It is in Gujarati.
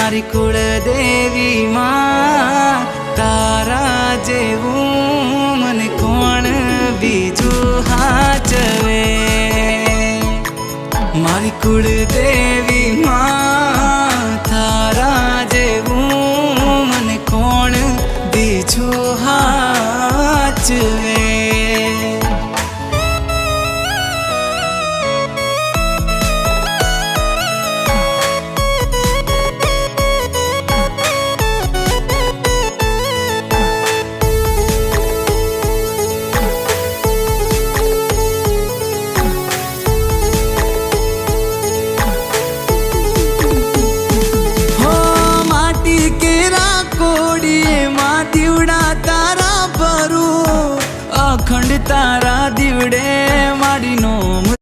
મારી કુળદેવી માં તારા જેવું મને કોણ બીજું હાચવે મારી કુળદેવી માં તારા જેવું મને કોણ બીજું હાચવે અખંડ તારા દીવડે મારી નોમ